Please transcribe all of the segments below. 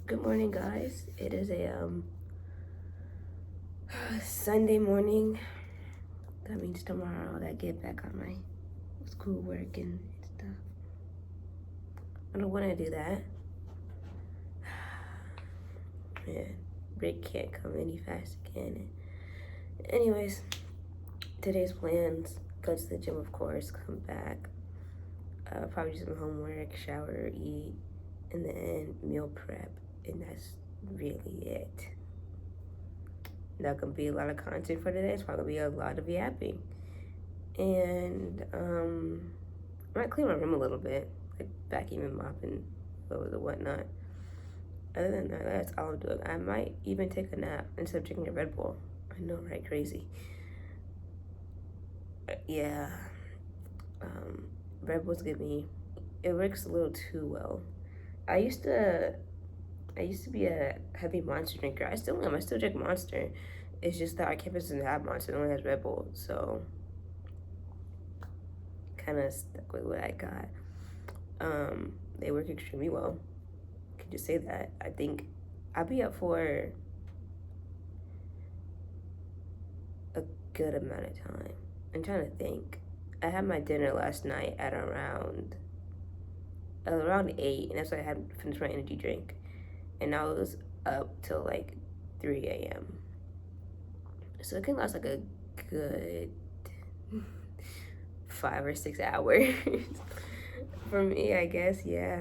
Good morning, guys. It is a Sunday morning. That means tomorrow I get back on my schoolwork and stuff. I don't want to do that. Man, break can't come any faster, can it? Anyways, today's plans: go to the gym, of course. Come back. Probably do some homework, shower, eat, and then meal prep, and that's really it. Not gonna be a lot of content for today. It's probably gonna be a lot of yapping. And I might clean my room a little bit, like vacuum and mopping over the whatnot. Other than that, that's all I'm doing. I might even take a nap instead of drinking a Red Bull. I know, right? Crazy. Yeah. Red Bulls give me. It works a little too well. I used to be a heavy Monster drinker. I still am. I still drink Monster. It's just that our campus doesn't have Monster. It only has Red Bull. So, kind of stuck with what I got. They work extremely well. I can just say that. I think I'll be up for a good amount of time. I'm trying to think. I had my dinner last night at around 8, and that's when I had finished my energy drink. And I was up till like 3 a.m. So it can last like a good 5 or 6 hours. For me, I guess, yeah.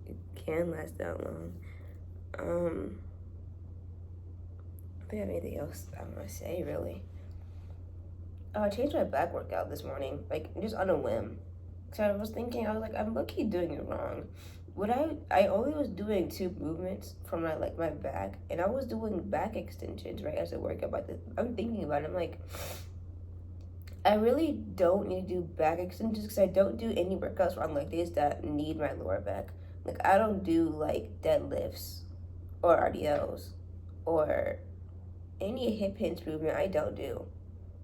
It can last that long. I don't think I have anything else I want to say, really. Oh, I changed my back workout this morning, like just on a whim. So I was thinking, I was like, I'm low-key doing it wrong. I only was doing 2 movements from my back, and I was doing back extensions right as I work out. I'm thinking about it. I'm like, I really don't need to do back extensions because I don't do any workouts on leg days that need my lower back. Like I don't do like deadlifts or RDLs or any hip hinge movement. I don't do.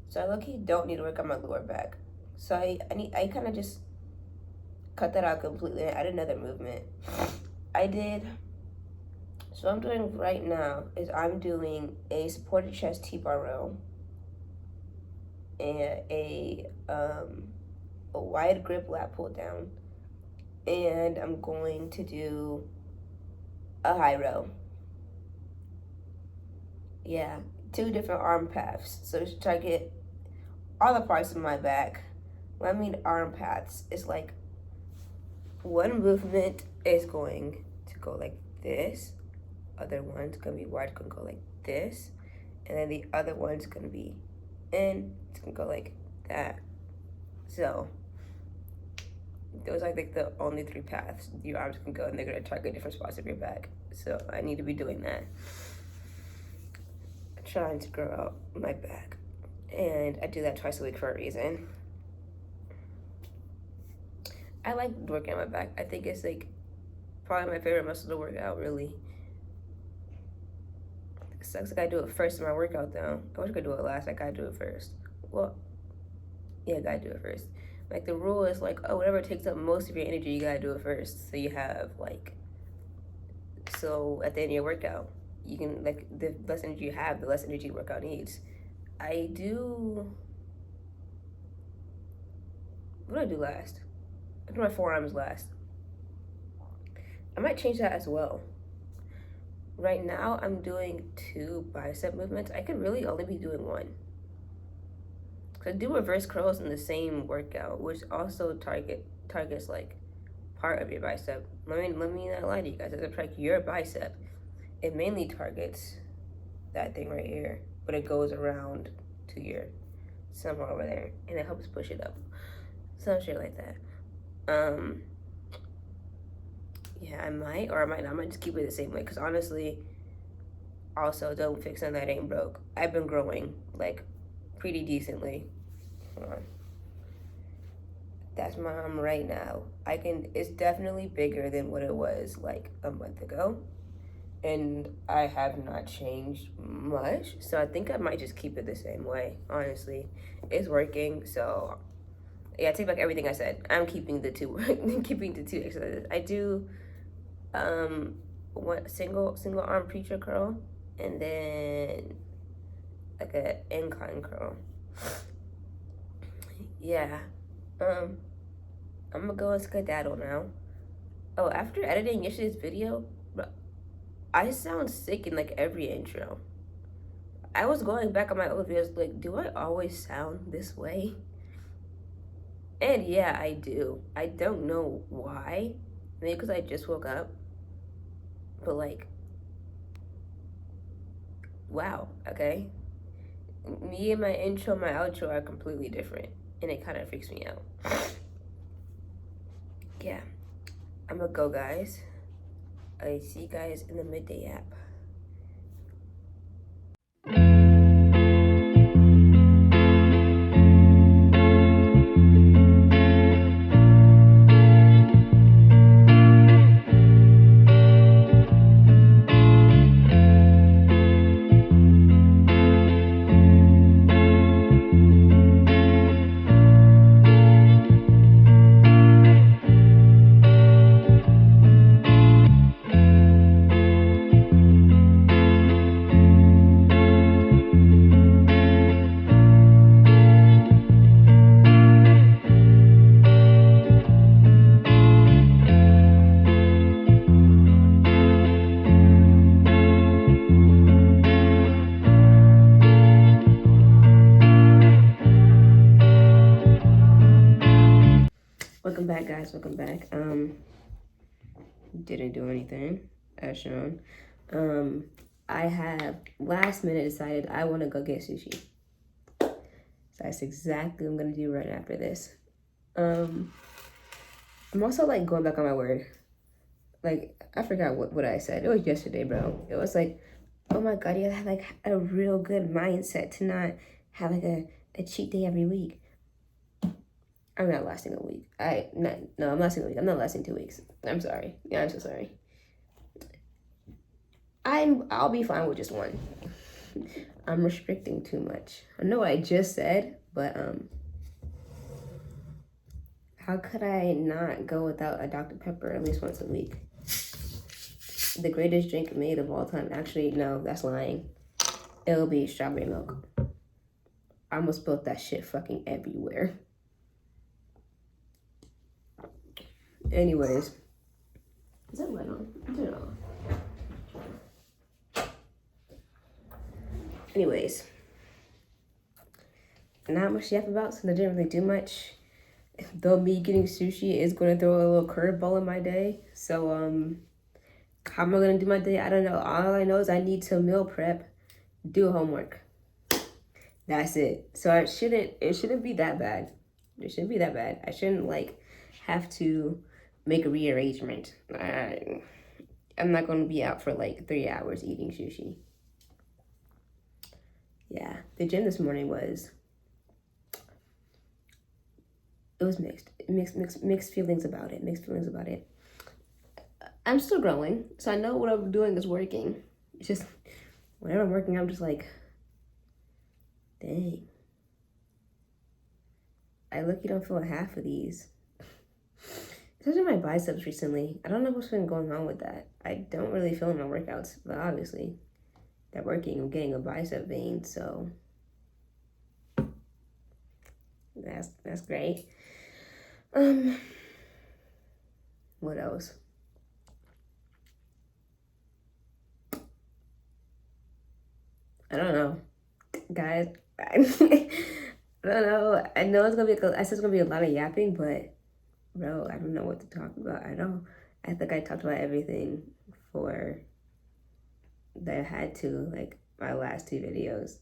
So I low-key don't need to work on my lower back. So I kind of just cut that out completely and add another movement. So what I'm doing right now is I'm doing a supported chest T-bar row and a wide grip lat pull down, and I'm going to do a high row. Yeah, 2 different arm paths. So just try to get all the parts of my back. When I mean arm paths, it's like one movement is going to go like this, other one's gonna be wide, it's gonna go like this, and then the other one's gonna be in, it's gonna go like that. So those are like the only 3 paths your arms can go, and they're gonna target different spots of your back. So I need to be doing that. I'm trying to grow out my back, and I do that twice a week for a reason. I like working on my back. I think it's like probably my favorite muscle to work out, really. It sucks like I do it first in my workout though. I wish I could do it last. I gotta do it first. Well, yeah, I gotta do it first. Like the rule is like, oh, whatever takes up most of your energy, you gotta do it first. So you have so at the end of your workout, you can the less energy you have, the less energy your workout needs. What do I do last? I do my forearms last. I might change that as well. Right now, I'm doing 2 bicep movements. I could really only be doing 1. Cause I do reverse curls in the same workout, which also targets like part of your bicep. Let me not lie to you guys. It doesn't target your bicep. It mainly targets that thing right here, but it goes around to your somewhere over there, and it helps push it up. Some shit like that. Yeah, I might or I might not. I might just keep it the same way. Cause honestly, also don't fix something that ain't broke. I've been growing like pretty decently. Hold on. That's my arm right now. It's definitely bigger than what it was like a month ago. And I have not changed much. So I think I might just keep it the same way, honestly. It's working, so yeah, I take back everything I said. I'm keeping the 2 exercises. I do one single arm preacher curl, and then like a incline curl. Yeah. I'm gonna go and skedaddle now. Oh, after editing yesterday's video, I sound sick in like every intro. I was going back on my old videos, like, do I always sound this way? And yeah, I do. I don't know why. Maybe because I just woke up. But like, wow, okay. Me and my intro, my outro are completely different. And it kind of freaks me out. Yeah. I'm gonna go, guys. I see you guys in the midday app. Welcome back, guys. Welcome back. Didn't do anything as shown. I have last minute decided I want to go get sushi. So that's exactly what I'm gonna do right after this. I'm also like going back on my word. Like I forgot what I said. It was yesterday, bro. It was like, oh my god, you have like a real good mindset to not have like a cheat day every week. I'm not lasting a week. I'm lasting a week. I'm not lasting 2 weeks. I'm sorry. Yeah, I'm so sorry. I'll be fine with just one. I'm restricting too much. I know what I just said, but how could I not go without a Dr. Pepper at least once a week? The greatest drink made of all time. Actually, no, that's lying. It'll be strawberry milk. I almost spilled that shit fucking everywhere. Anyways, is that light on? Turn it off. Anyways, not much to yap about since I didn't really do much. Though me getting sushi is going to throw a little curveball in my day. So, how am I going to do my day? I don't know. All I know is I need to meal prep, do homework. That's it. So it shouldn't be that bad. It shouldn't be that bad. I shouldn't like have to make a rearrangement. I'm not going to be out for like 3 hours eating sushi. Yeah, the gym this morning was mixed feelings about it. I'm still growing, so I know what I'm doing is working. It's just whenever I'm working, I'm just like, dang. I lucky don't feel half of these. Especially my biceps recently. I don't know what's been going on with that. I don't really feel in my workouts, but obviously they're working. I'm getting a bicep vein, so that's great. What else? I don't know, guys. I don't know. I know it's gonna be. I said it's gonna be a lot of yapping, but bro, I don't know what to talk about. I think I talked about everything for that I had to, like my last 2 videos.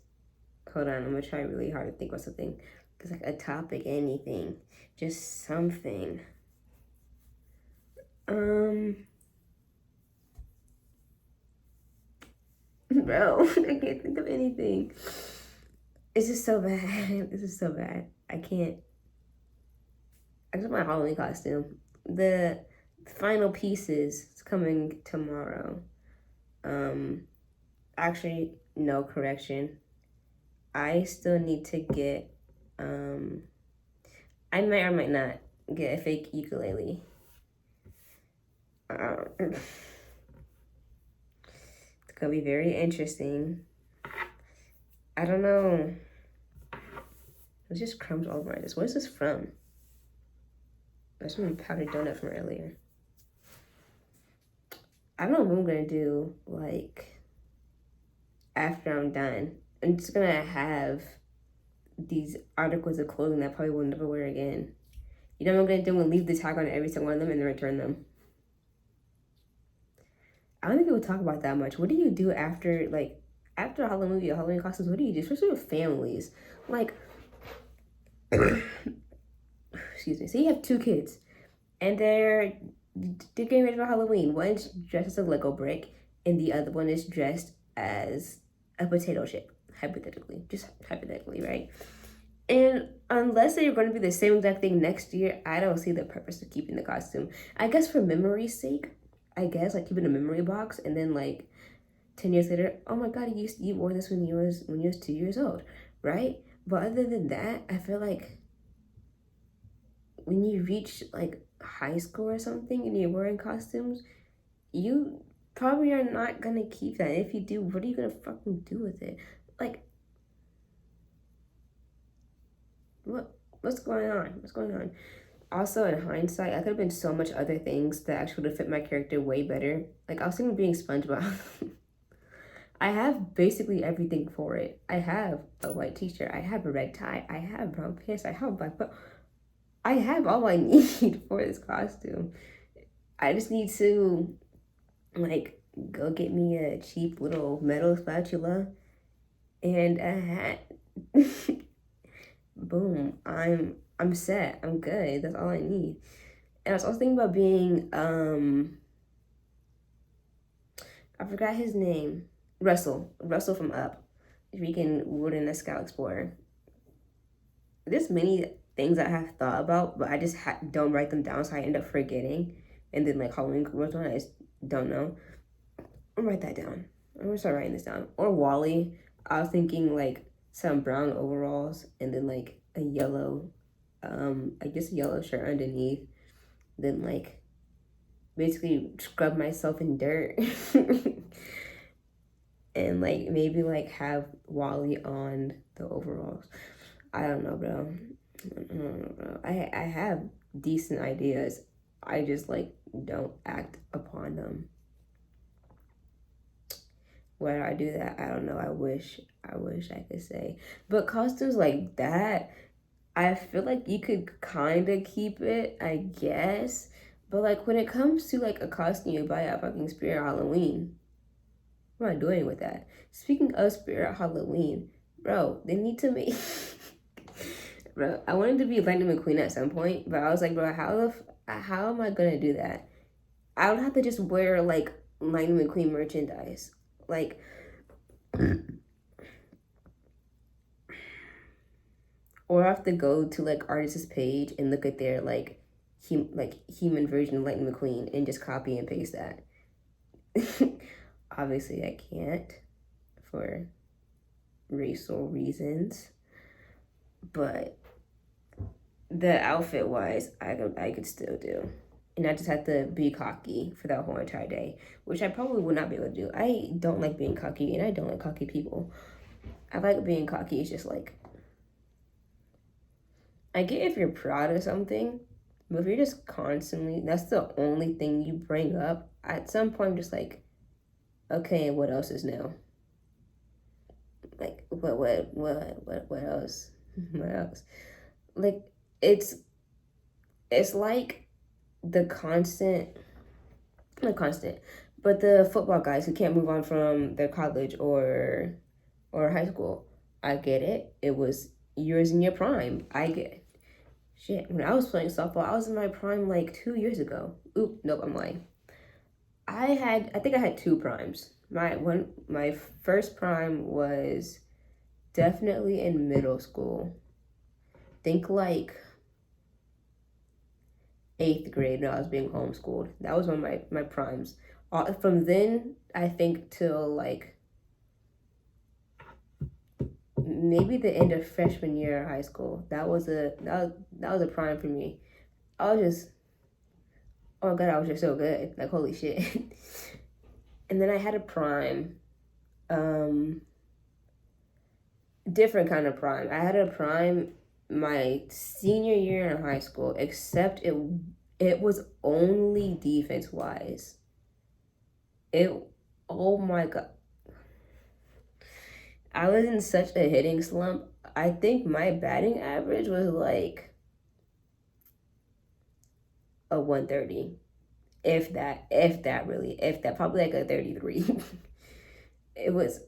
Hold on, I'm gonna try really hard to think of something. It's like a topic, anything, just something. Bro, I can't think of anything. This is so bad. This is so bad. I can't. I got my Halloween costume. The final pieces is coming tomorrow. Actually, no, correction. I still need to get, I might or might not get a fake ukulele. It's gonna be very interesting. I don't know. There's just crumbs all over this. What is this from? That's some powdered donut from earlier. I don't know what I'm gonna do, like, after I'm done. I'm just gonna have these articles of clothing that I probably will never wear again. You know what I'm gonna do? I'm gonna leave the tag on every single one of them and then return them. I don't think people talk about that much. What do you do after, like, after a Halloween movie or Halloween costumes? What do you do, especially with families? Like, excuse me. So you have two kids, and they're getting ready for Halloween. One's dressed as a Lego brick, and the other one is dressed as a potato chip. Just hypothetically, right? And unless they're going to be the same exact thing next year, I don't see the purpose of keeping the costume. I guess for memory's sake, like keeping a memory box, and then like 10 years later, oh my god, you wore this when you was 2 years old, right? But other than that, I feel like when you reach like high school or something and you're wearing costumes, you probably are not gonna keep that. If you do, what are you gonna fucking do with it? Like, what's going on? What's going on? Also, in hindsight, I could have been so much other things that actually would have fit my character way better. Like, I was thinking of being SpongeBob. I have basically everything for it. I have a white t-shirt. I have a red tie. I have brown pants. I have black belt. I have all I need for this costume. I just need to, like, go get me a cheap little metal spatula and a hat. Boom. I'm set. I'm good. That's all I need. And I was also thinking about being I forgot his name. Russell from Up. Freaking Warden the Scout Explorer. There's many things I have thought about, but I just don't write them down, so I end up forgetting. And then like Halloween goes on, I just don't know. I'll write that down. I'm gonna start writing this down. Or Wally. I was thinking like some brown overalls and then like a yellow, I guess a yellow shirt underneath. Then like basically scrub myself in dirt. And like maybe like have Wally on the overalls. I don't know, bro. I have decent ideas. I just like don't act upon them. Why do I do that? I don't know. I wish I could say. But costumes like that, I feel like you could kind of keep it, I guess. But like when it comes to like a costume you buy at fucking Spirit Halloween, what am I doing with that? Speaking of Spirit Halloween, bro, they need to make. Bro, I wanted to be Lightning McQueen at some point, but I was like, bro, how am I gonna do that? I would have to just wear like Lightning McQueen merchandise, like. Or I have to go to like artist's page and look at their like human version of Lightning McQueen and just copy and paste that. Obviously, I can't for racial reasons, but the outfit wise, I could still do, and I just have to be cocky for that whole entire day, which I probably would not be able to do. I don't like being cocky, and I don't like cocky people. I like being cocky. It's just like I get if you're proud of something, but if you're just constantly, that's the only thing you bring up. At some point, I'm just like, okay, what else is new? Like, what else? What else? Like, it's like the not constant, but the football guys who can't move on from their college or high school. I get it. It was years in your prime. I get it. Shit, when I was playing softball, I was in my prime like 2 years ago. Oop, nope, I'm lying. I think I had two primes. My first prime was definitely in middle school. Think like 8th grade when I was being homeschooled. That was one of my primes. From then, I think till like maybe the end of freshman year of high school. That was a prime for me. I was just, oh my god, I was just so good. Like holy shit. And then I had a prime Um, different kind of prime. I had a prime my senior year in high school, except it was only defense wise. It oh my god. I was in such a hitting slump. I think my batting average was like a 130. If that, probably like a 33. It was,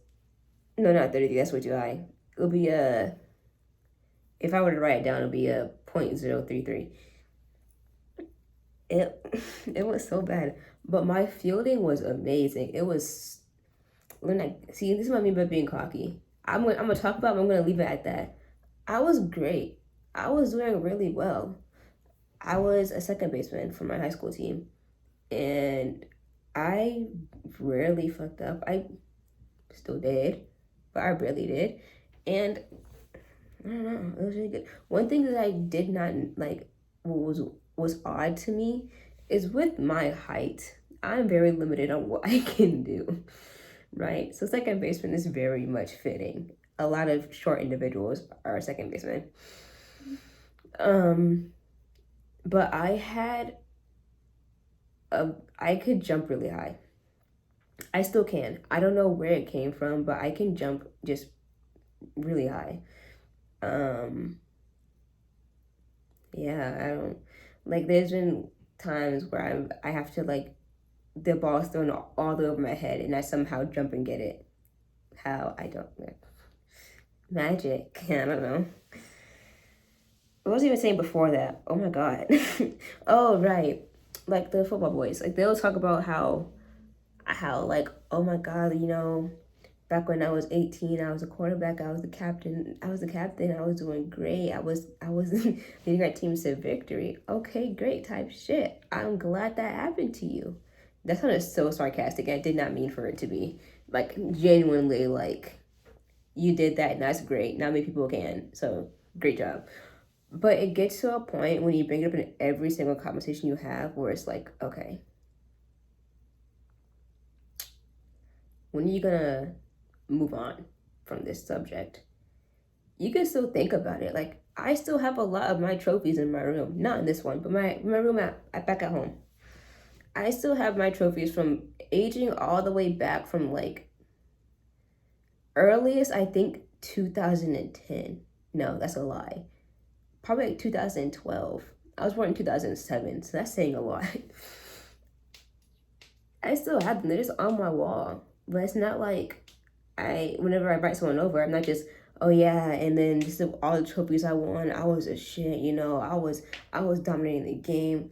no, not 33, that's way too high. It'll be if I were to write it down, it'll be a .033. It, it was so bad. But my fielding was amazing. It was, when I, see, this is what I mean by being cocky. I'm gonna talk about it, I'm gonna leave it at that. I was great. I was doing really well. I was a second baseman for my high school team, and I rarely fucked up. I still did, but I barely did. And I don't know, it was really good. One thing that I did not like, was odd to me, is with my height, I'm very limited on what I can do, right? So second baseman is very much fitting. A lot of short individuals are second baseman. But I could jump really high. I still can. I don't know where it came from, but I can jump just really high. Um, yeah, I don't like. There's been times where I have to like, the ball's thrown all the way over my head, and I somehow jump and get it. How, I don't know. Magic. I don't know. What was I even saying before that? Oh my god. Oh right, like the football boys. Like they'll talk about how like, oh my god, back when I was 18, I was a quarterback, I was the captain, I was doing great. I was leading our teams to victory. Okay, great type shit. I'm glad that happened to you. That sounded so sarcastic. I did not mean for it to be. Like, genuinely, like, you did that and that's great. Not many people can. So great job. But it gets to a point when you bring it up in every single conversation you have where it's like, okay, when are you gonna move on from this subject? You can still think about it. Like, I still have a lot of my trophies in my room. Not in this one, but my room back at home. I still have my trophies from aging all the way back from like earliest, I think 2010. No, that's a lie. Probably like 2012. I was born in 2007, so that's saying a lot. I still have them. They're just on my wall. But it's not like whenever I invite someone over, I'm not just, oh yeah, and then just all the trophies I won, I was a shit, I was dominating the game.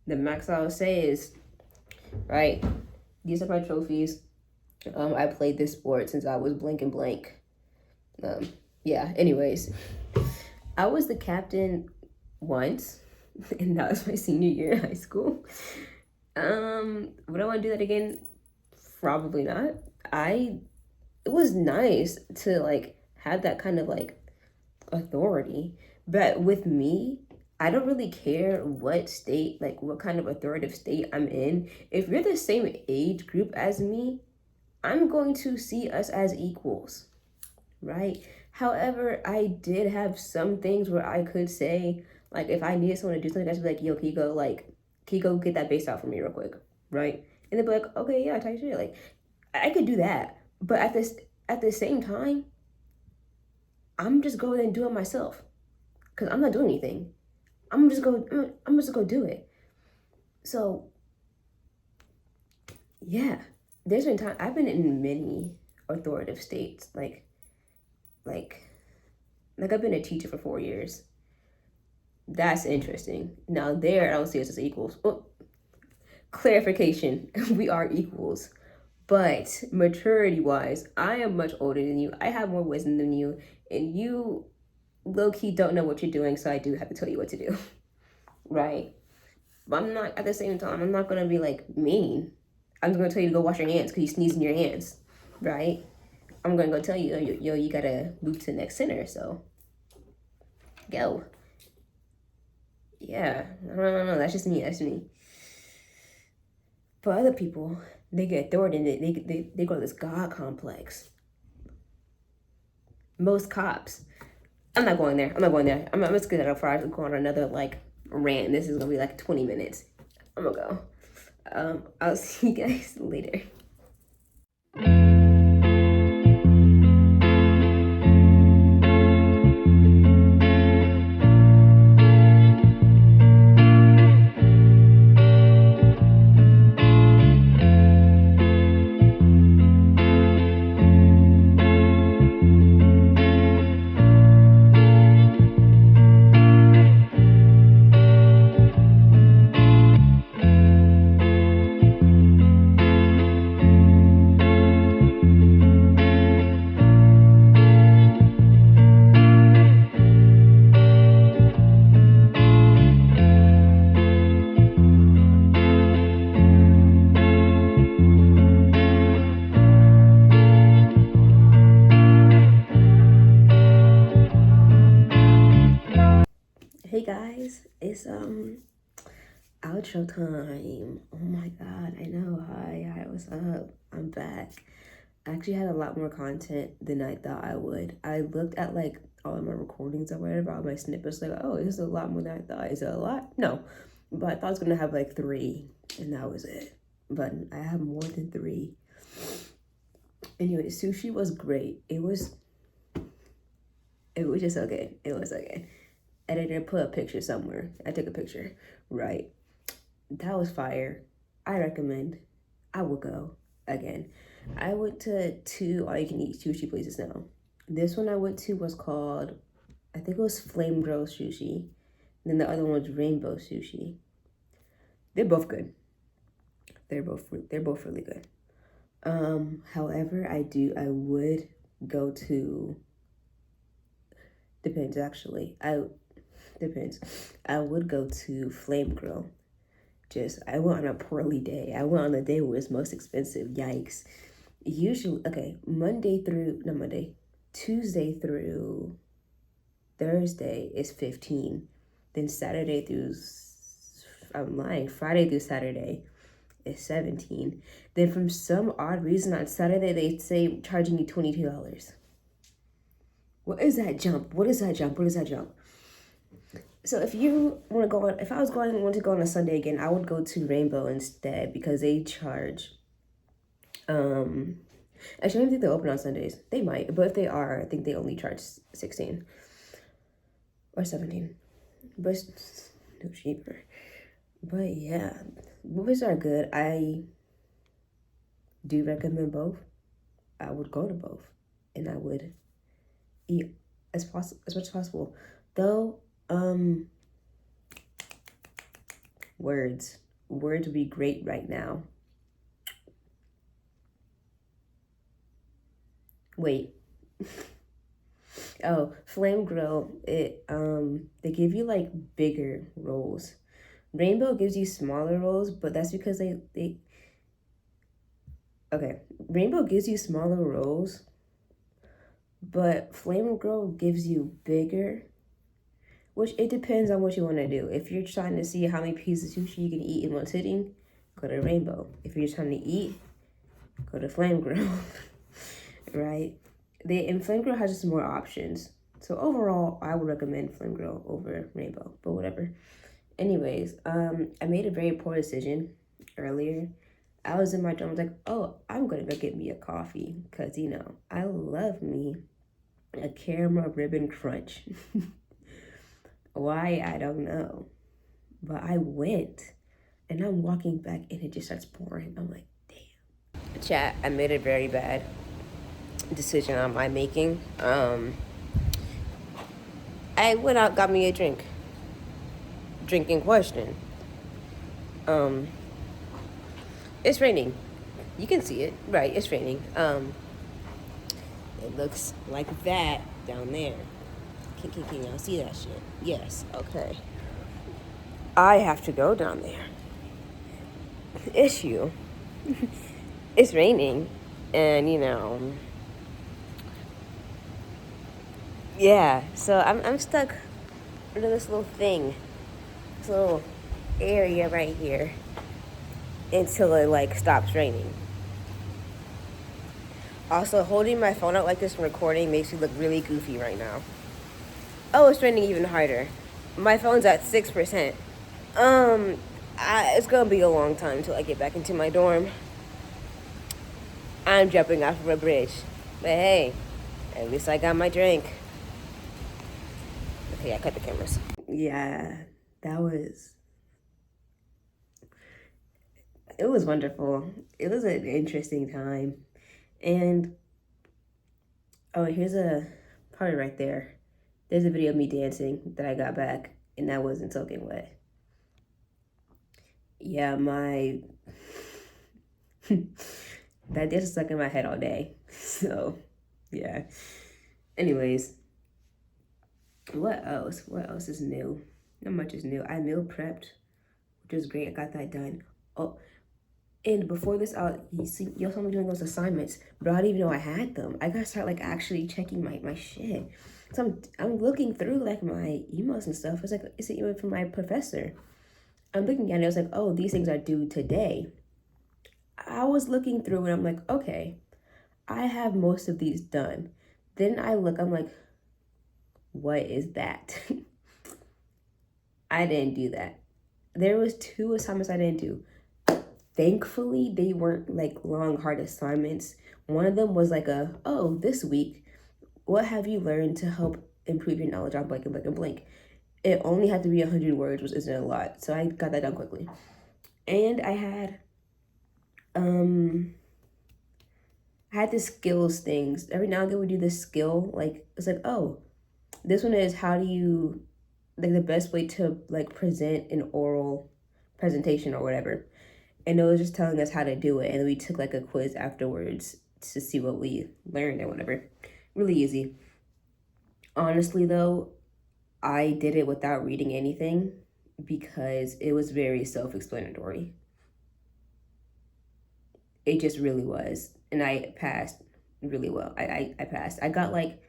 The max I would say is, right, these are my trophies. I played this sport since I was blank and blank. Yeah, anyways. I was the captain once, and that was my senior year in high school. Would I want to do that again? Probably not. It was nice to like have that kind of like authority, but with me, I don't really care what state, like what kind of authoritative state I'm in. If you're the same age group as me, I'm going to see us as equals, right? However, I did have some things where I could say, like, if I needed someone to do something, I'd be like, yo, can you go get that base out for me real quick, right? And they'd be like, okay, yeah, type shit. Like, I could do that, but at the same time, I'm just going and do it myself, because I'm not doing anything. I'm just go do it. So yeah, there's been time I've been in many authoritative states, like I've been a teacher for 4 years. That's interesting. Now there, I don't see us as equals. Well, clarification: we are equals, but maturity wise, I am much older than you. I have more wisdom than you, and you low key don't know what you're doing. So I do have to tell you what to do, right? But I'm not, at the same time, I'm not gonna be like mean. I'm gonna tell you to go wash your hands because you sneeze in your hands, right? I'm gonna go tell you, yo, you gotta move to the next center. So go. Yeah, no. That's just me. For other people, They get authority and they go to this God complex. Most cops. I'm not going there. I'm just gonna go before I go on another like rant. This is gonna be like 20 minutes. I'm gonna go. I'll see you guys later. Hey guys, it's outro time. Oh my god, I know. Hi, what's up? I'm back. I actually had a lot more content than I thought I would. I looked at like all of my recordings or whatever, all my snippets, like, oh, this is a lot more than I thought. Is it a lot? No. But I thought I was gonna have like 3, and that was it. But I have more than 3. Anyway, sushi was great. It was just okay. It was okay. And I didn't put a picture somewhere. I took a picture, right? That was fire. I recommend. I would go again. I went to 2 all-you-can-eat sushi places now. This one I went to was called, I think it was Flame Grill Sushi. And then the other one was Rainbow Sushi. They're both good. They're both really good. However, I would go to, depends actually. Depends. I would go to Flame Grill. I went on a poorly day. I went on the day where it's most expensive. Yikes. Usually, okay, Tuesday through Thursday is 15. Then Friday through Saturday is 17. Then from some odd reason on Saturday, they say charging you $22. What is that jump? So if you want to go on, if I was want to go on a Sunday again, I would go to Rainbow instead because they charge. Actually, I don't think they're open on Sundays. They might, but if they are, I think they only charge 16 or 17. But it's no cheaper. But yeah, movies are good. I do recommend both. I would go to both, and I would eat as much as possible. Though, words would be great right now. Wait. Oh, Flame Grill, they give you like bigger rolls. Rainbow gives you smaller rolls, but that's because okay, Rainbow gives you smaller rolls, but Flame Grill gives you bigger, which it depends on what you want to do. If you're trying to see how many pieces of sushi you can eat in one sitting, go to Rainbow. If you're trying to eat, go to Flame Grill. Right? And Flame Grill has just more options. So overall, I would recommend Flame Grill over Rainbow, but whatever. Anyways, I made a very poor decision earlier. I was in my dorm, I was like, oh, I'm gonna go get me a coffee, because, you know, I love me a caramel ribbon crunch. Why, I don't know. But I went, and I'm walking back, and it just starts pouring. I'm like, damn. Chat, I made a very bad decision on my making. I went out, got me a drink in question. It's raining. You can see it, right? It's raining. It looks like that down there. Can y'all see that shit? Yes. Okay. I have to go down there. Issue. It's raining, and you know. Yeah. So I'm stuck under this little thing. This little area right here. until it like stops raining. Also, holding my phone out like this and recording makes me look really goofy right now. Oh, it's raining even harder. My phone's at 6%. It's gonna be a long time until I get back into my dorm. I'm jumping off of a bridge. But hey, at least I got my drink. Okay, I cut the cameras. Yeah, it was wonderful. It was an interesting time. And, oh, here's a part right there. There's a video of me dancing that I got back, and that wasn't soaking wet. Yeah, that dance is stuck in my head all day. So, yeah. Anyways, what else? What else is new? Not much is new. I meal prepped, which is great. I got that done. Oh, and before this, you saw me doing those assignments, but I didn't even know I had them. I gotta start like actually checking my shit. So I'm looking through like my emails and stuff. It's like it's an email from my professor. I'm looking at it. I was like, oh, these things are due today. I was looking through and I'm like, okay, I have most of these done. Then I look, I'm like, what is that? I didn't do that. There was 2 assignments I didn't do. Thankfully, they weren't like long, hard assignments. One of them was like this week, what have you learned to help improve your knowledge on blank and blank and blank? It only had to be 100 words, which isn't a lot. So I got that done quickly. And I had the skills things. Every now and then we do this skill. Like, it's like, oh, this one is how do you, like the best way to like present an oral presentation or whatever. And it was just telling us how to do it. And we took like a quiz afterwards to see what we learned and whatever. Really easy. Honestly though, I did it without reading anything because it was very self-explanatory. It just really was. And I passed really well. I passed. I got like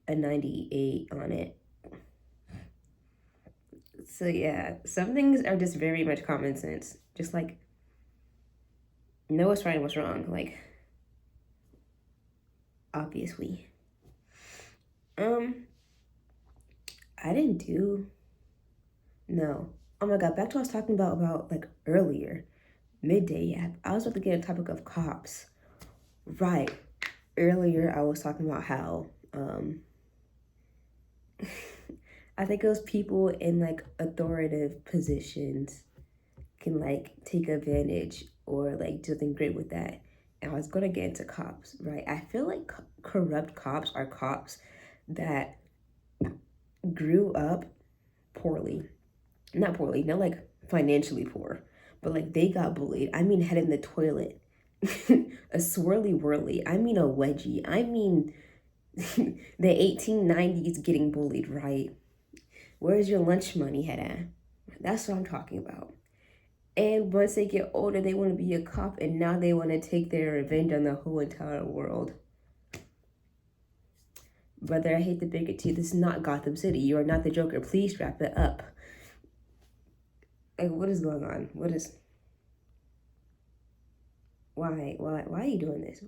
a 98 on it. So yeah, some things are just very much common sense. Just like know what's right and what's wrong. Like, obviously. I didn't do, no. Oh my God, back to what I was talking about like earlier. Midday, yeah. I was about to get a topic of cops. Right. Earlier, I was talking about how, I think it was people in like authoritative positions can like take advantage or like do something great with that. And I was going to get into cops, right? I feel like corrupt cops are cops that grew up poorly. Not poorly, not like financially poor, but like they got bullied. I mean, head in the toilet, a swirly whirly. I mean, a wedgie. I mean, the 1890s getting bullied, right? Where's your lunch money head at? That's what I'm talking about. And once they get older, they want to be a cop, and now they want to take their revenge on the whole entire world. Brother, I hate the bigotry. This is not Gotham City. You are not the Joker. Please wrap it up. Like, what is going on? Why are you doing this?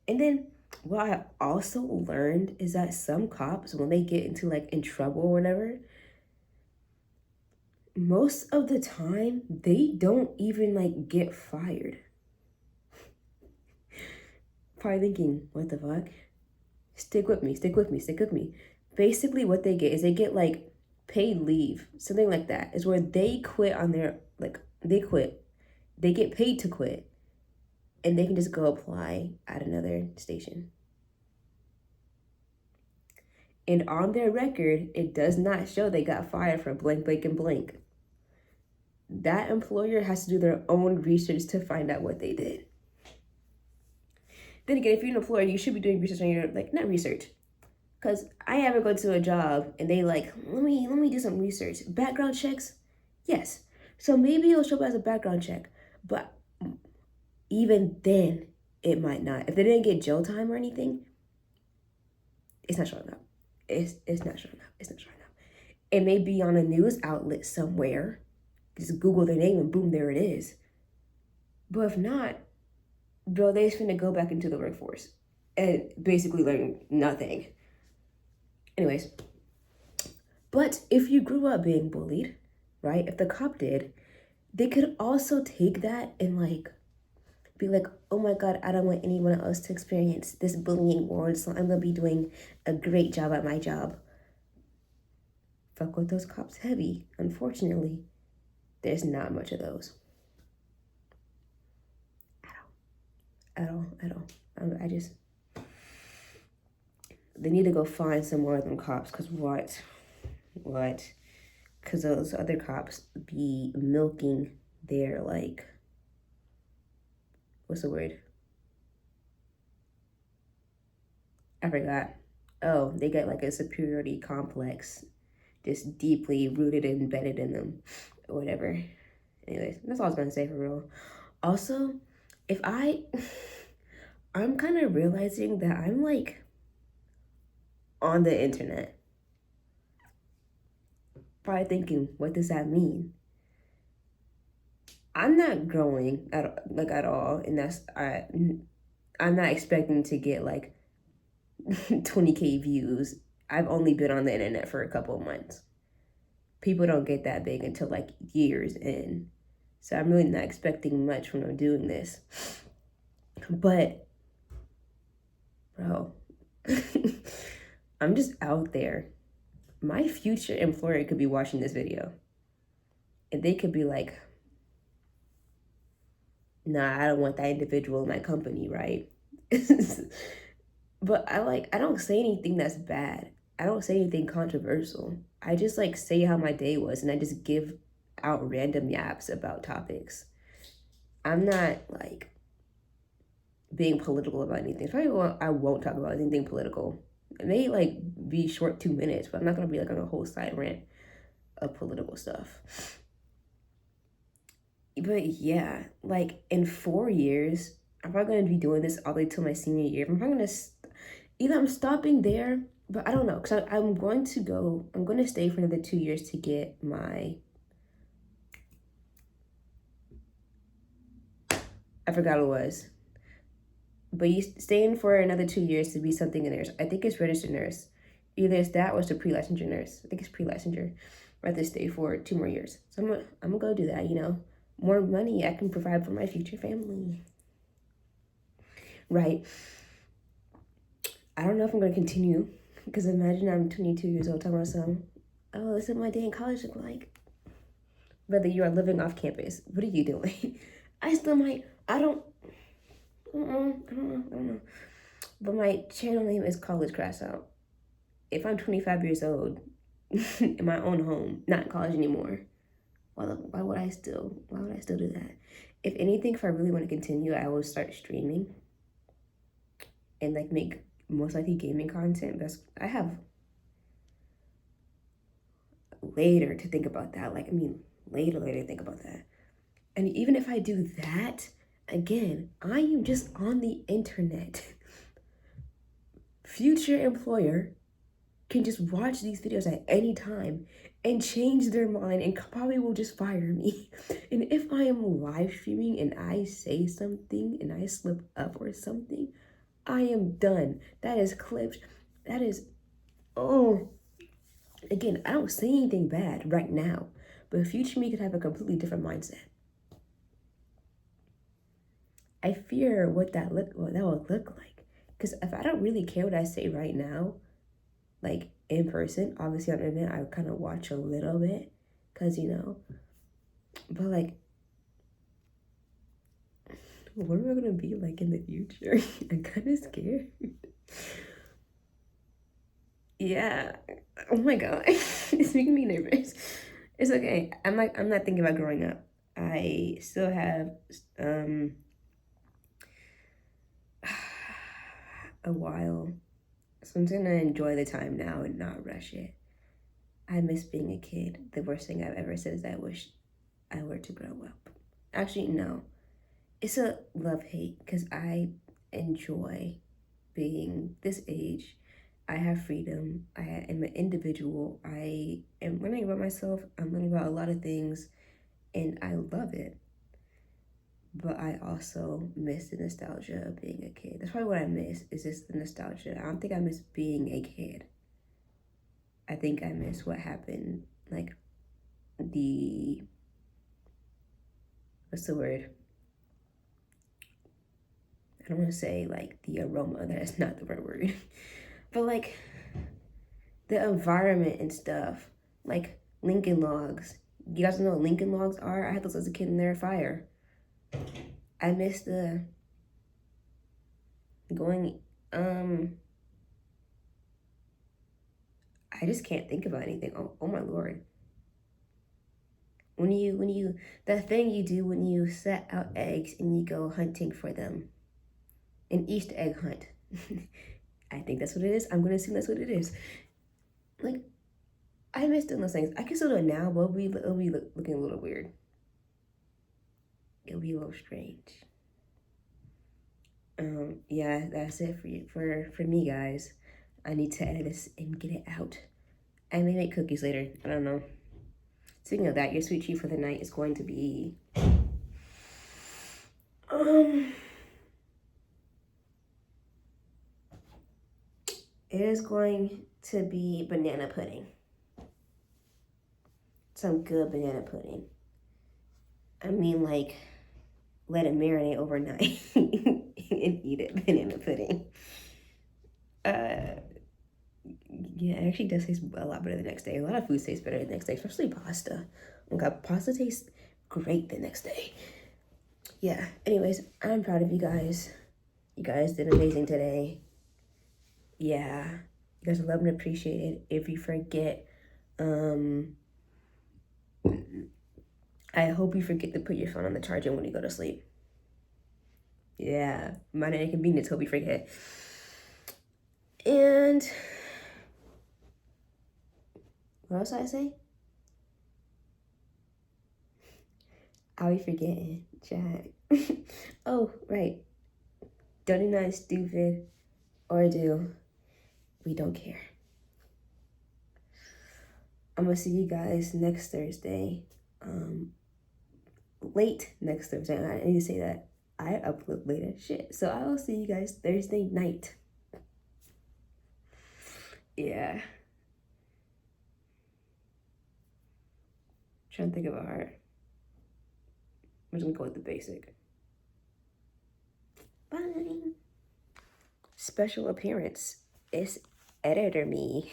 And then what I also learned is that some cops, when they get into like in trouble or whatever, most of the time they don't even like get fired. Probably thinking, what the fuck? Stick with me. Basically what they get is they get like paid leave, something like that, is where they quit on their, like, they quit. They get paid to quit. And they can just go apply at another station. And on their record, it does not show they got fired for blank, blank, and blank. That employer has to do their own research to find out what they did. Then again, if you're an employer, you should be doing research on your, like, not research. Because I ever go to a job and they like, let me do some research. Background checks? Yes. So maybe it'll show up as a background check. But even then, it might not. If they didn't get jail time or anything, it's not showing up. It's not showing up. It may be on a news outlet somewhere. Just Google their name and boom, there it is. But if not, bro, they just finna go back into the workforce and basically learn nothing. Anyways, but if you grew up being bullied, right? If the cop did, they could also take that and like be like, oh my God, I don't want anyone else to experience this bullying world, so I'm gonna be doing a great job at my job. Fuck with those cops heavy. Unfortunately, there's not much of those. At all. I just, they need to go find some more of them cops, because what? Because those other cops be milking their, like, what's the word? I forgot. Oh, they get like a superiority complex just deeply rooted and embedded in them, or whatever. Anyways, that's all I was gonna say for real. Also, if I'm kind of realizing that I'm like on the internet. Probably thinking, what does that mean? I'm not growing at all, and I'm not expecting to get like 20K views. I've only been on the internet for a couple of months. People don't get that big until like years in. So I'm really not expecting much when I'm doing this. But, bro, I'm just out there. My future employer could be watching this video. And they could be like, nah, I don't want that individual in my company, right? But I don't say anything that's bad. I don't say anything controversial. I just like say how my day was, and I just give out random yaps about topics. I'm not like being political about anything. I won't talk about anything political. It may like be short 2 minutes, but I'm not gonna be like on a whole side rant of political stuff. But yeah, like in 4 years, I'm probably gonna be doing this all the way till my senior year. I'm probably gonna either I'm stopping there, but I don't know, because I'm going to stay for another 2 years to get my, I forgot what it was. But you staying for another 2 years to be something a nurse. I think it's registered nurse. Either it's that or it's a pre-licensure nurse. I think it's pre-licensure. I have to stay for 2 more years. So I'm gonna go do that, More money I can provide for my future family. Right. I don't know if I'm gonna continue, because imagine I'm 22 years old talking about something. Oh, this is what my day in college look like. Whether you are living off campus, what are you doing? I still might. I don't know. But my channel name is College Crash Out. If I'm 25 years old in my own home, not in college anymore, why would I still do that? If anything, if I really want to continue, I will start streaming and like make most likely gaming content. But I have later to think about that. Later to think about that. And even if I do that, again, I am just on the internet. Future employer can just watch these videos at any time and change their mind and probably will just fire me. And if I am live streaming and I say something and I slip up or something, I am done. That is clipped. That is, again, I don't say anything bad right now, but future me could have a completely different mindset. I fear what that will look like. Because if I don't really care what I say right now, like in person, obviously on the internet, I kind of watch a little bit, because but like, what am I gonna be like in the future? I'm kind of scared. Yeah. Oh my God, it's making me nervous. It's okay. I'm not thinking about growing up. I still have a while, so I'm gonna enjoy the time now and not rush it. I miss being a kid. The worst thing I've ever said is I wish I were to grow up. Actually, no. It's a love-hate, because I enjoy being this age. I have freedom. I am an individual. I am learning about myself. I'm learning about a lot of things, and I love it. But I also miss the nostalgia of being a kid. That's probably what I miss, is just the nostalgia. I don't think I miss being a kid. I think I miss what happened, like what's the word? I don't want to say like the aroma, that's not the right word. But like the environment and stuff, like Lincoln Logs. You guys know what Lincoln Logs are? I had those as a kid in their fire. I miss the going, I just can't think about anything. Oh my Lord. That thing you do when you set out eggs and you go hunting for them. An Easter egg hunt. I think that's what it is. I'm going to assume that's what it is. Like, I miss doing those things. I can still do it now, but it'll be looking a little weird. It'll be a little strange. Yeah, that's it for me, guys. I need to edit this and get it out. I may make cookies later. I don't know. Speaking of that, your sweet treat for the night is going to be it is going to be banana pudding. Some good banana pudding. I mean, like, let it marinate overnight and eat it. Banana pudding. Yeah, it actually does taste a lot better the next day. A lot of food tastes better the next day, especially pasta. Okay, pasta tastes great the next day. Yeah, anyways, I'm proud of you guys. You guys did amazing today. Yeah, you guys are loved and appreciated. If you forget, I hope you forget to put your phone on the charger when you go to sleep. Yeah, minor inconvenience, hope you forget. And what else did I say? I'll be forgetting, Jack. Oh, right. Don't do nothing stupid or do. We don't care. I'm gonna see you guys next Thursday. Late next Thursday. I need to say that. I upload later. Shit. So I will see you guys Thursday night. Yeah. Trying to think of a heart. I'm just gonna go with the basic. Bye. Special appearance. It's editor me.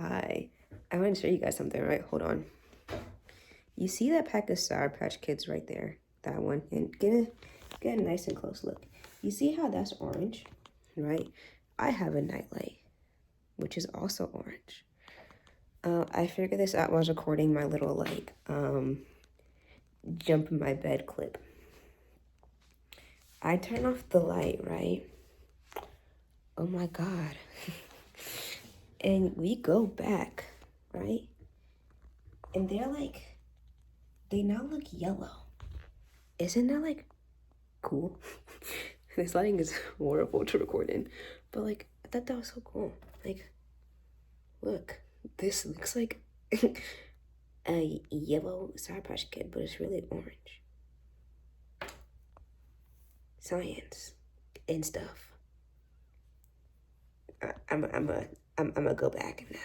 Hi. I want to show you guys something, right? Hold on. You see that pack of Sour Patch Kids right there? That one. And get a nice and close look. You see how that's orange, right? I have a nightlight, which is also orange. I figured this out while I was recording my little, like, jump in my bed clip. I turn off the light, right? Oh my God. And we go back, right? And they're like, they now look yellow. Isn't that like cool? This lighting is horrible to record in, but like, I thought that was so cool. Like, look, this looks like a yellow Sour Patch Kid, but it's really orange. Science and stuff. I'm gonna go back now.